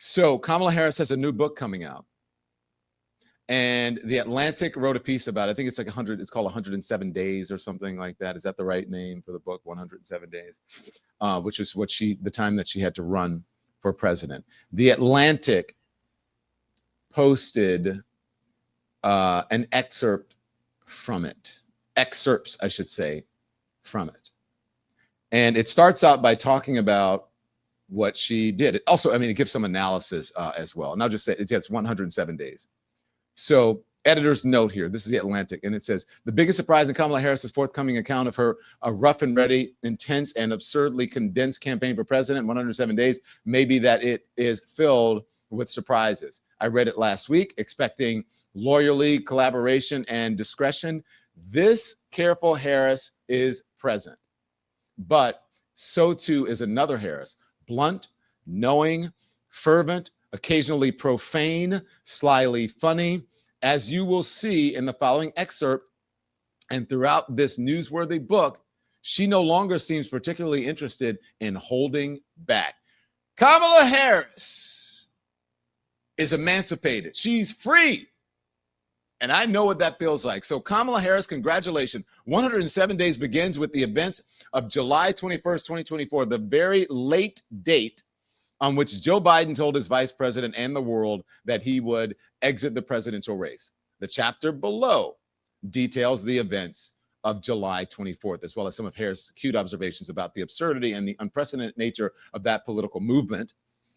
So Kamala Harris has a new book coming out. And The Atlantic wrote a piece about it. I think it's like 100, it's called 107 Days or something like that. Is that the right name for the book? 107 Days, which is what the time that she had to run for president. The Atlantic posted an excerpt from it. Excerpts, I should say, from it. And it starts out by talking about what she did. It also, I mean, it gives some analysis as well. And I'll just say it's 107 days. So editor's note here, this is The Atlantic, and it says, the biggest surprise in Kamala Harris's forthcoming account of her rough and ready, intense, and absurdly condensed campaign for president, 107 days, may be that it is filled with surprises. I read it last week, expecting loyalty, collaboration, and discretion. This careful Harris is present, but so too is another Harris, blunt, knowing, fervent, occasionally profane, slyly funny, as you will see in the following excerpt. And throughout this newsworthy book, she no longer seems particularly interested in holding back. Kamala Harris is emancipated. She's free. And I know what that feels like. So Kamala Harris, congratulations. 107 days begins with the events of July 21st, 2024, the very late date on which Joe Biden told his vice president and the world that he would exit the presidential race. The chapter below details the events of July 24th, as well as some of Harris' cute observations about the absurdity and the unprecedented nature of that political movement.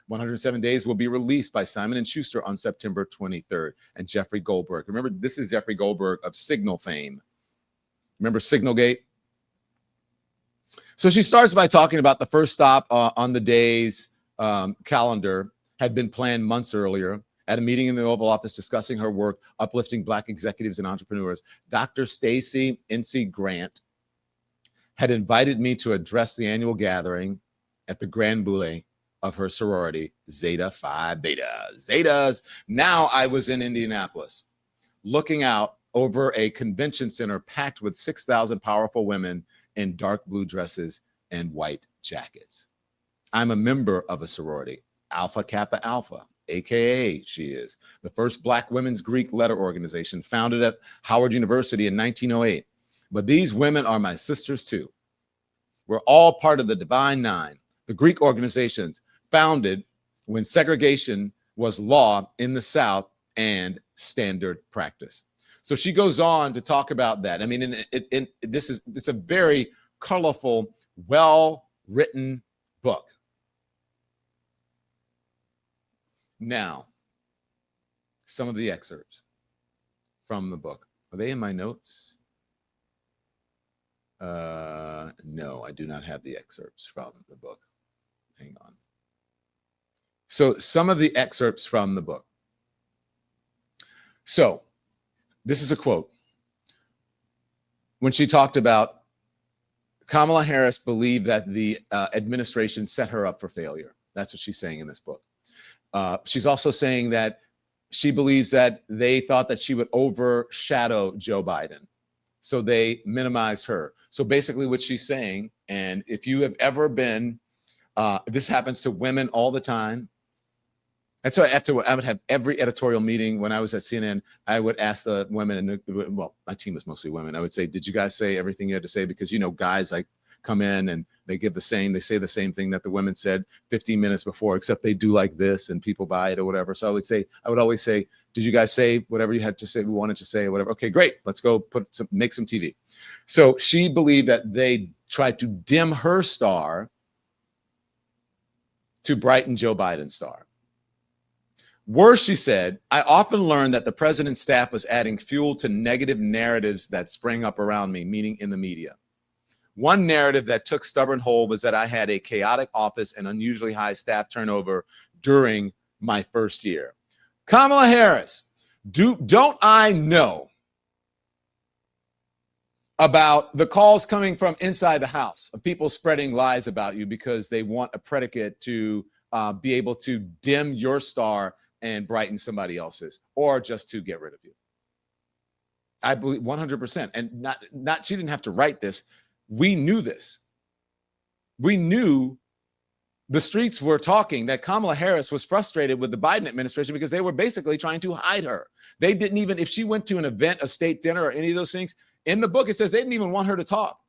107 Days will be released by Simon & Schuster on September 23rd. And Jeffrey Goldberg. Remember, this is Jeffrey Goldberg of Signal fame. Remember Signalgate? So she starts by talking about the first stop on the day's calendar had been planned months earlier at a meeting in the Oval Office discussing her work uplifting Black executives and entrepreneurs. Dr. Stacey N.C. Grant had invited me to address the annual gathering at the Grand Boule of her sorority, Zeta Phi Beta. Zetas. Now I was in Indianapolis, looking out over a convention center packed with 6,000 powerful women in dark blue dresses and white jackets. I'm a member of a sorority, Alpha Kappa Alpha, AKA she is, the first Black women's Greek letter organization founded at Howard University in 1908. But these women are my sisters too. We're all part of the Divine Nine, the Greek organizations founded when segregation was law in the South and standard practice. So she goes on to talk about that. I mean, this is a very colorful, well-written book. Now, some of the excerpts from the book. Are they in my notes? No, I do not have the excerpts from the book. Hang on. So some of the excerpts from the book. So this is a quote. When she talked about Kamala Harris believed that the administration set her up for failure. That's what she's saying in this book. She's also saying that she believes that they thought that she would overshadow Joe Biden. So they minimized her. So basically what she's saying, and if you have ever been, this happens to women all the time. And so I would have every editorial meeting when I was at CNN, I would ask the women, and well, my team was mostly women. I would say, did you guys say everything you had to say? Because, you know, guys like come in and they say the same thing that the women said 15 minutes before, except they do like this and people buy it or whatever. So I would always say, did you guys say whatever you had to say, we wanted to say, or whatever? Okay, great. Let's go make some TV. So she believed that they tried to dim her star to brighten Joe Biden's star. Worse, she said, I often learned that the president's staff was adding fuel to negative narratives that sprang up around me, meaning in the media. One narrative that took stubborn hold was that I had a chaotic office and unusually high staff turnover during my first year. Kamala Harris, don't I know about the calls coming from inside the house of people spreading lies about you because they want a predicate to be able to dim your star and brighten somebody else's, or just to get rid of you. I believe 100%. And not she didn't have to write this. We knew this. We knew The streets were talking that Kamala Harris was frustrated with the Biden administration because they were basically trying to hide her. They didn't even, if she went to an event, a state dinner, or any of those things, in the book, it says they didn't even want her to talk.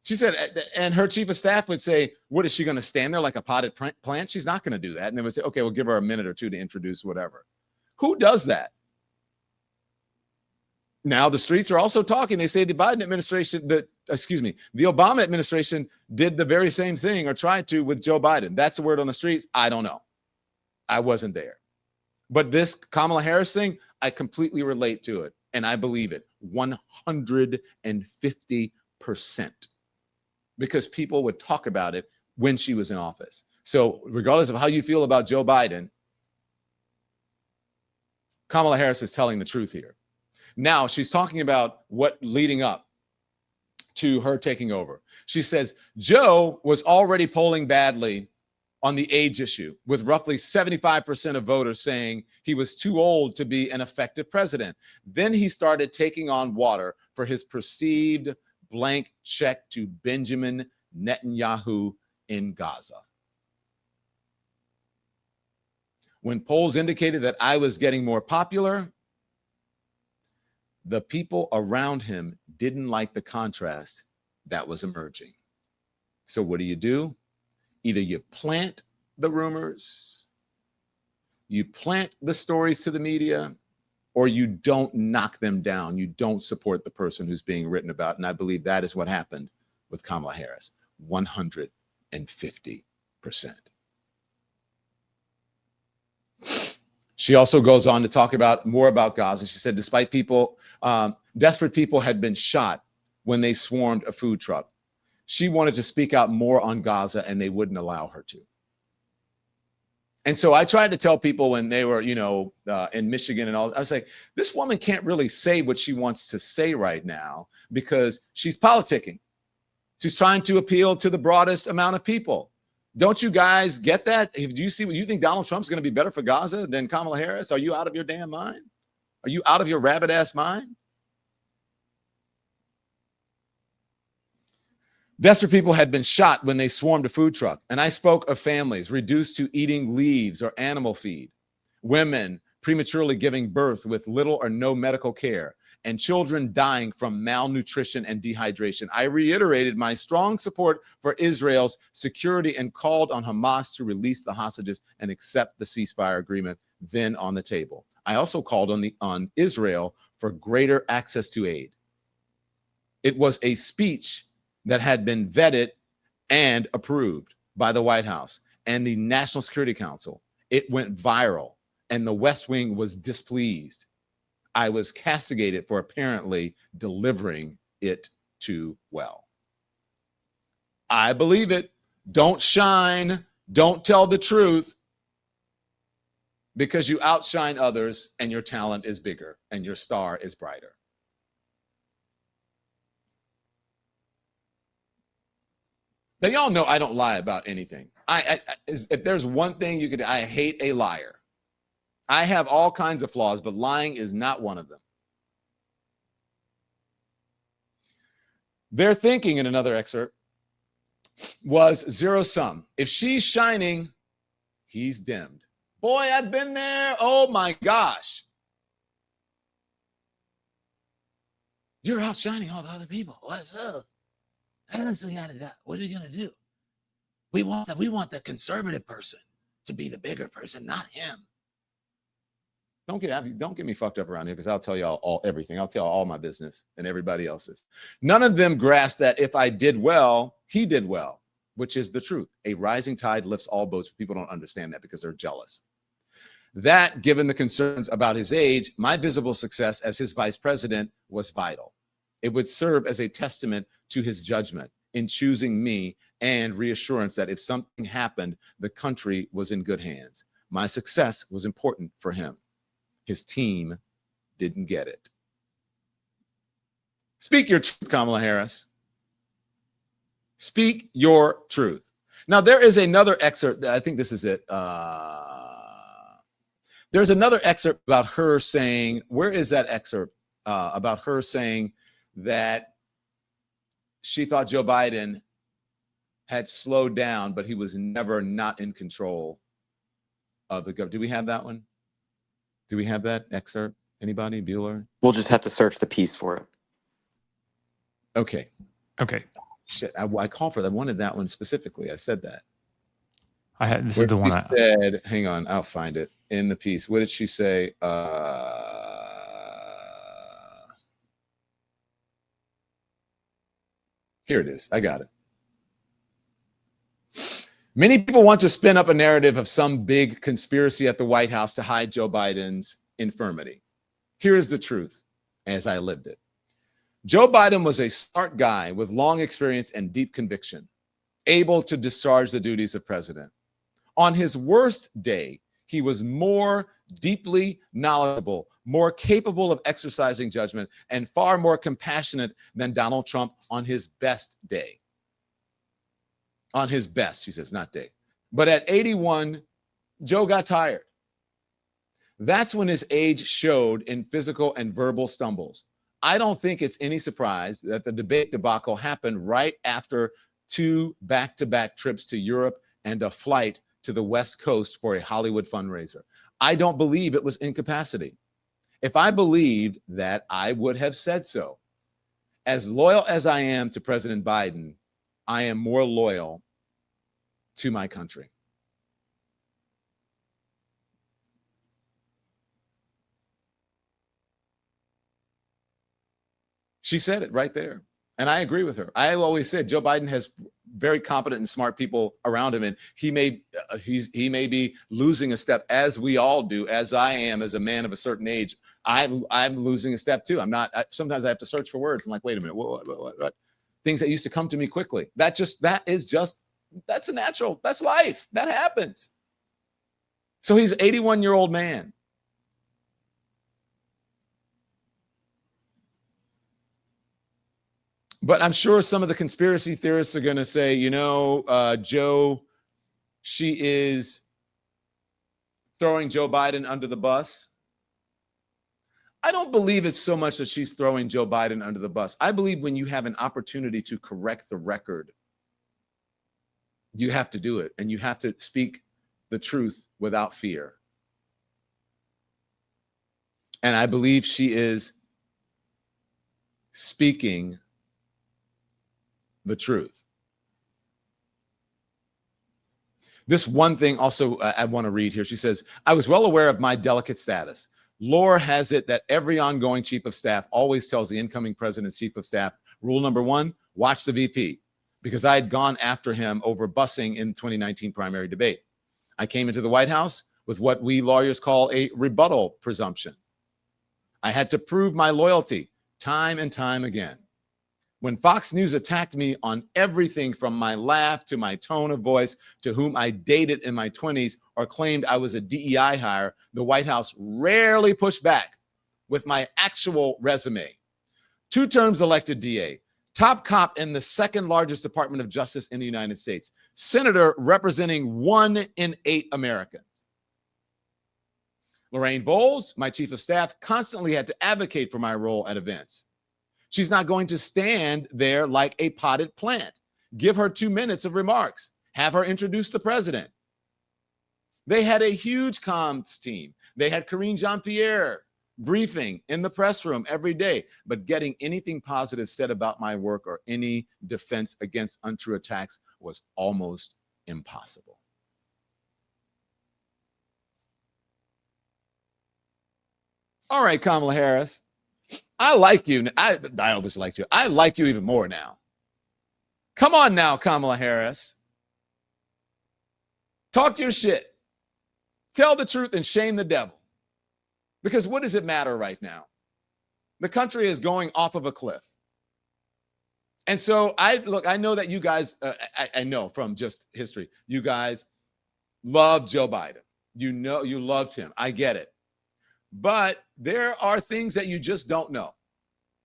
She said, and her chief of staff would say, what is she going to stand there like a potted plant? She's not going to do that. And they would say, okay, we'll give her a minute or two to introduce whatever. Who does that? Now the streets are also talking. They say the Biden administration, the Obama administration did the very same thing or tried to with Joe Biden. That's the word on the streets. I don't know. I wasn't there. But this Kamala Harris thing, I completely relate to it. And I believe it 150%. Because people would talk about it when she was in office. So regardless of how you feel about Joe Biden, Kamala Harris is telling the truth here. Now she's talking about what leading up to her taking over. She says, Joe was already polling badly on the age issue, with roughly 75% of voters saying he was too old to be an effective president. Then he started taking on water for his perceived blank check to Benjamin Netanyahu in Gaza. When polls indicated that I was getting more popular, the people around him didn't like the contrast that was emerging. So what do? Either you plant the rumors, you plant the stories to the media, or you don't knock them down. You don't support the person who's being written about. And I believe that is what happened with Kamala Harris, 150%. She also goes on to talk about more about Gaza. She said, despite desperate people had been shot when they swarmed a food truck. She wanted to speak out more on Gaza and they wouldn't allow her to. And so I tried to tell people when they were, in Michigan and all, I was like, this woman can't really say what she wants to say right now because she's politicking. She's trying to appeal to the broadest amount of people. Don't you guys get that? Do you see what you think Donald Trump's going to be better for Gaza than Kamala Harris? Are you out of your damn mind? Are you out of your rabbit ass mind? Desperate people had been shot when they swarmed a food truck. And I spoke of families reduced to eating leaves or animal feed, women prematurely giving birth with little or no medical care, and children dying from malnutrition and dehydration. I reiterated my strong support for Israel's security and called on Hamas to release the hostages and accept the ceasefire agreement then on the table. I also called on Israel for greater access to aid. It was a speech that had been vetted and approved by the White House and the National Security Council. It went viral and the West Wing was displeased. I was castigated for apparently delivering it too well. I believe it. Don't shine. Don't tell the truth because you outshine others and your talent is bigger and your star is brighter. Now, y'all know I don't lie about anything. If there's one thing I hate a liar. I have all kinds of flaws, but lying is not one of them. Their thinking in another excerpt was zero sum. If she's shining, he's dimmed. Boy, I've been there. Oh my gosh. You're outshining all the other people. What's up? What are you going to do? We want the conservative person to be the bigger person, not him. Don't get me fucked up around here because I'll tell y'all everything. I'll tell all my business and everybody else's. None of them grasp that if I did well, he did well, which is the truth. A rising tide lifts all boats. People don't understand that because they're jealous. That, given the concerns about his age, my visible success as his vice president was vital. It would serve as a testament to his judgment in choosing me and reassurance that if something happened, the country was in good hands. My success was important for him. His team didn't get it. Speak your truth, Kamala Harris. Speak your truth. Now, there is another excerpt. I think this is it. There's another excerpt about her saying, where is that excerpt? About her saying that she thought Joe Biden had slowed down, but he was never not in control of the government. Do we have that one? Do we have that excerpt? Anybody? Bueller? We'll just have to search the piece for it. Okay. Okay. Shit, I called for that. I wanted that one specifically. I said that. This is the one she said, hang on, I'll find it in the piece. What did she say? Here it is. I got it. Many people want to spin up a narrative of some big conspiracy at the White House to hide Joe Biden's infirmity. Here is the truth as I lived it. Joe Biden was a smart guy with long experience and deep conviction, able to discharge the duties of president. On his worst day, he was more deeply knowledgeable, more capable of exercising judgment, and far more compassionate than Donald Trump on his best day. On his best, she says, not day. But at 81, Joe got tired. That's when his age showed in physical and verbal stumbles. I don't think it's any surprise that the debate debacle happened right after 2 back-to-back trips to Europe and a flight to the West Coast for a Hollywood fundraiser. I don't believe it was incapacity. If I believed that, I would have said so. As loyal as I am to President Biden, I am more loyal to my country. She said it right there. And I agree with her. I always said Joe Biden has very competent and smart people around him, and he may be losing a step, as we all do, as I am as a man of a certain age. I'm losing a step too. Sometimes I have to search for words. I'm like, wait a minute, what? Things that used to come to me quickly. That's a natural. That's life. That happens. So he's an 81-year-old man. But I'm sure some of the conspiracy theorists are going to say, Joe, she is throwing Joe Biden under the bus. I don't believe it's so much that she's throwing Joe Biden under the bus. I believe when you have an opportunity to correct the record, you have to do it, and you have to speak the truth without fear. And I believe she is speaking the truth. This one thing also I want to read here. She says, I was well aware of my delicate status. Lore has it that every ongoing chief of staff always tells the incoming president's chief of staff, rule number 1, watch the VP, because I had gone after him over busing in 2019 primary debate. I came into the White House with what we lawyers call a rebuttal presumption. I had to prove my loyalty time and time again. When Fox News attacked me on everything from my laugh to my tone of voice to whom I dated in my 20s or claimed I was a DEI hire, the White House rarely pushed back with my actual resume. 2 terms elected DA, top cop in the 2nd largest Department of Justice in the United States, senator representing 1 in 8 Americans. Lorraine Bowles, my chief of staff, constantly had to advocate for my role at events. She's not going to stand there like a potted plant. Give her 2 minutes of remarks. Have her introduce the president. They had a huge comms team. They had Karine Jean-Pierre briefing in the press room every day, but getting anything positive said about my work or any defense against untrue attacks was almost impossible. All right, Kamala Harris. I like you. I always liked you. I like you even more now. Come on now, Kamala Harris. Talk your shit. Tell the truth and shame the devil. Because what does it matter right now? The country is going off of a cliff. And so I know that you guys, I know from just history, you guys loved Joe Biden. You loved him. I get it. But there are things that you just don't know.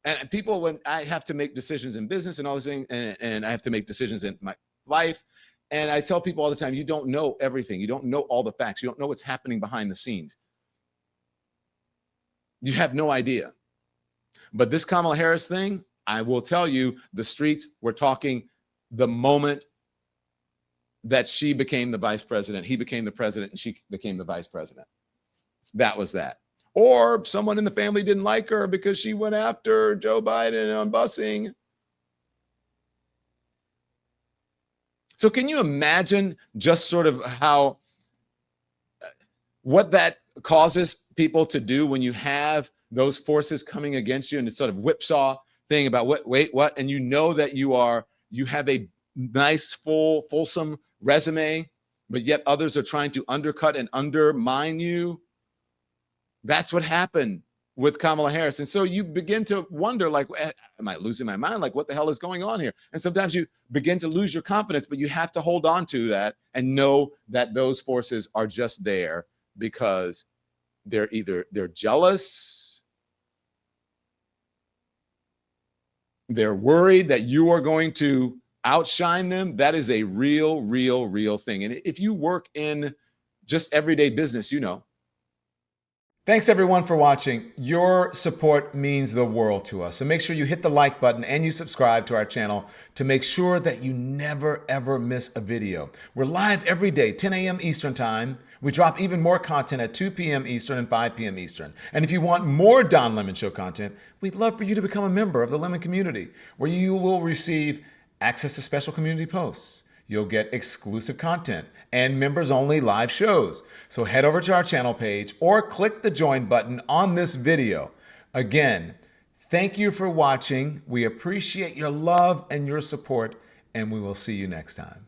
And people, when I have to make decisions in business and all these things, and I have to make decisions in my life, and I tell people all the time, you don't know everything. You don't know all the facts. You don't know what's happening behind the scenes. You have no idea. But this Kamala Harris thing, I will tell you, the streets were talking the moment that she became the vice president, he became the president, and she became the vice president. That was that. Or someone in the family didn't like her because she went after Joe Biden on busing. So can you imagine just sort of how, what that causes people to do when you have those forces coming against you, and it's sort of whipsaw thing about what, and you know that you have a nice, fulsome resume, but yet others are trying to undercut and undermine you. That's what happened with Kamala Harris. And so you begin to wonder, like, am I losing my mind? Like, what the hell is going on here? And sometimes you begin to lose your confidence, but you have to hold on to that and know that those forces are just there because they're jealous, they're worried that you are going to outshine them. That is a real thing. And if you work in just everyday business, you know. Thanks everyone for watching. Your support means the world to us. So make sure you hit the like button and you subscribe to our channel to make sure that you never ever miss a video. We're live every day, 10 a.m. Eastern time. We drop even more content at 2 p.m. Eastern and 5 p.m. Eastern. And if you want more Don Lemon Show content, we'd love for you to become a member of the Lemon community, where you will receive access to special community posts. You'll get exclusive content and members-only live shows. So head over to our channel page or click the join button on this video. Again, thank you for watching. We appreciate your love and your support, and we will see you next time.